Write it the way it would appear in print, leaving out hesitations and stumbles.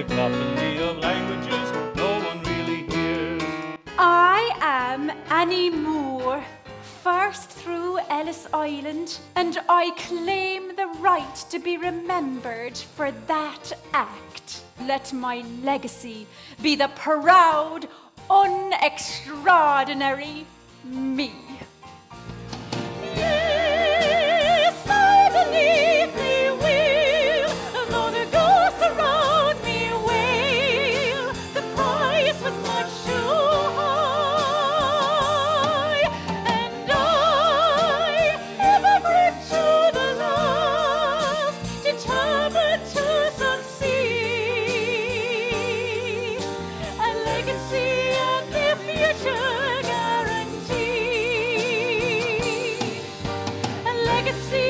cacophony of languages no one really hears. I am Annie Moore, first through Ellis Island, and I claim the right to be remembered for that act. Let my legacy be the proud, unextraordinary me. Yes, I believe we will, though the ghosts around me wail. The price was much too high, and I, ever brave to the last, determined to succeed. A legacy and the future guarantee. A legacy